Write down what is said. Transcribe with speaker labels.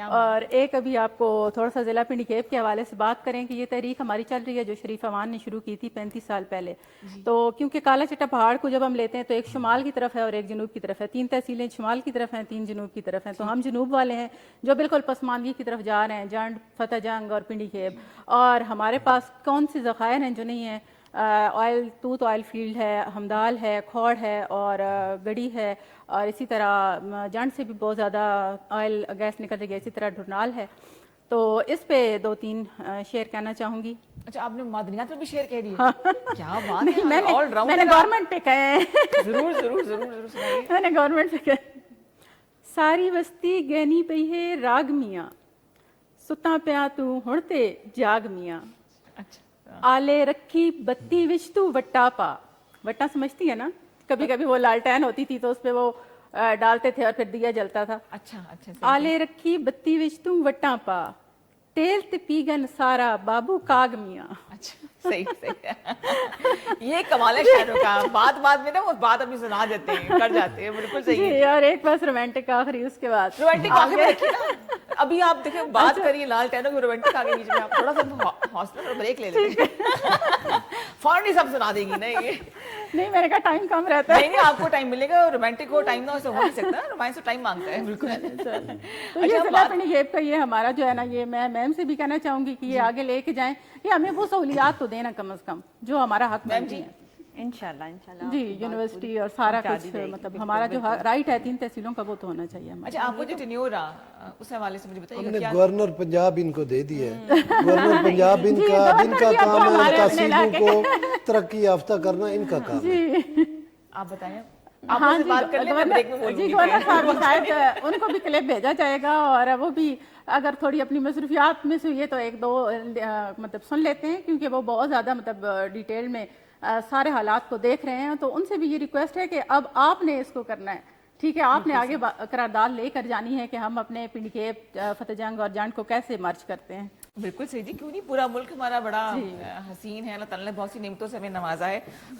Speaker 1: اور ایک ابھی آپ کو تھوڑا سا ضلع پنڈی کیب کے حوالے سے بات کریں کہ یہ تحریک ہماری چل رہی ہے جو شریف امان نے شروع کی تھی 35 سال پہلے. تو کیونکہ کالا چٹا پہاڑ کو جب ہم لیتے ہیں تو ایک شمال کی طرف ہے اور ایک جنوب کی طرف ہے. 3 تحصیلیں شمال کی طرف ہیں, 3 جنوب کی طرف ہیں. تو ہم جنوب والے ہیں جو بالکل پسماندگی کی طرف جا رہے ہیں, جنڈ, فتح جنگ اور پنڈی کیب. اور ہمارے پاس کون سے ذخائر ہیں جو نہیں ہیں. آئل توت آئل فیلڈ ہے, ہمدال ہے, کھوڑ ہے اور گڑی ہے, اور اسی طرح جنڈ سے بھی بہت زیادہ آئل گیس نکل رہی ہے, اسی طرح ڈھرنال ہے. تو اس پہ 2-3 شیئر کہنا چاہوں گی.
Speaker 2: اچھا, آپ نے معدنیات میں بھی شیئر کہہ
Speaker 1: ہاں.
Speaker 2: دیا, کیا بات
Speaker 1: نہیں,
Speaker 2: ہے, آل
Speaker 1: میں نے
Speaker 2: راؤنڈر.
Speaker 1: گورنمنٹ پہ کہے ہیں.
Speaker 2: ضرور ضرور ضرور ضرور سنائیے.
Speaker 1: میں نے گورنمنٹ پہ کہے. ساری بستی گہنی پئی ہے راگ میاں, ستا پیا تو ہڑتے جاگ میاں.
Speaker 2: اچھا,
Speaker 1: آلے رکھی بتی وچ تو وٹا پا. وٹا سمجھتی ہے نا, کبھی کبھی وہ لالٹین ہوتی تھی تو اس پہ وہ ڈالتے تھے اور پھر دیا جلتا تھا.
Speaker 2: اچھا اچھا.
Speaker 1: آلے رکھی بتی وچ تو وٹا پا, تیل تے پیگن سارا بابو کاگ میاں.
Speaker 2: اچھا, صحیح صحیح. یہ کمال ہے شاعروں کا, بات بات میں نا وہ بات اپنی سنا دیتے ہیں, کر جاتے ہیں. بالکل صحیح ہے.
Speaker 1: جی, اور ایک بس رومانٹک آخری اس کے بعد.
Speaker 2: رومانٹک آگے میں رکھیے نا. ابھی آپ دیکھیں بات کریے لال ٹینوں کی, رومانٹک آگے بیچ میں آپ تھوڑا سا حوصلہ اور بریک لے لیتے ہیں. فوراً ہی سب سنا دیں گی نا یہ.
Speaker 1: نہیں, میں نے کہا ٹائم کم رہتا ہے.
Speaker 2: نہیں نہیں, آپ کو ٹائم ملے گا. رومانٹک کو ٹائم نہ ہو نہیں سکتا, رومانس تو ٹائم مانگتا ہے. بالکل.
Speaker 1: تو یہ ضلع پنڈی کیب کا یہ ہمارا جو ہے نا, یہ میں میم سے بھی کہنا چاہوں گی کہ یہ آگے لے کے جائیں, یہ ہمیں وہ سہولیات تو دینا کم از کم جو ہمارا حق بنتی ہیں.
Speaker 3: انشاءاللہ
Speaker 1: جی, یونیورسٹی اور سارا کچھ, مطلب ہمارا جو رائٹ ہے 3 تحصیلوں کا وہ تو ہونا چاہیے ہمارا.
Speaker 2: اچھا, آپ کو جو ٹینیور رہا اس حوالے سے مجھے بتائیے
Speaker 4: ہم
Speaker 2: گا
Speaker 4: نے
Speaker 2: کیا.
Speaker 4: گورنر پنجاب ان کو دے دیا ہے. گورنر پنجاب ان کا کام ہے تحصیلوں کو ترقی یافتہ کرنا, ان کا کام ہے.
Speaker 2: آپ بتائیں. آپ سے بات کر لیں, میں بریک میں بولوں گی.
Speaker 1: جی, گورنر صاحب شاید ان کو بھی کلپ بھیجا جائے گا, اور وہ بھی اگر تھوڑی اپنی مصروفیات میں سے یہ تو 1-2 مطلب سن لیتے ہیں, کیونکہ وہ بہت زیادہ مطلب ڈیٹیل میں سارے حالات کو دیکھ رہے ہیں. تو ان سے بھی یہ ریکویسٹ ہے کہ اب آپ نے اس کو کرنا ہے. ٹھیک ہے, آپ نے آگے قرارداد لے کر جانی ہے کہ ہم اپنے پنڈی کیب, فتح جنگ اور جنڈ کو کیسے مرج کرتے ہیں.
Speaker 2: بالکل صحیح جی, کیوں نہیں. پورا ملک ہمارا بڑا حسین ہے, اللہ تعالیٰ نے بہت سی نعمتوں سے ہمیں نوازا ہے.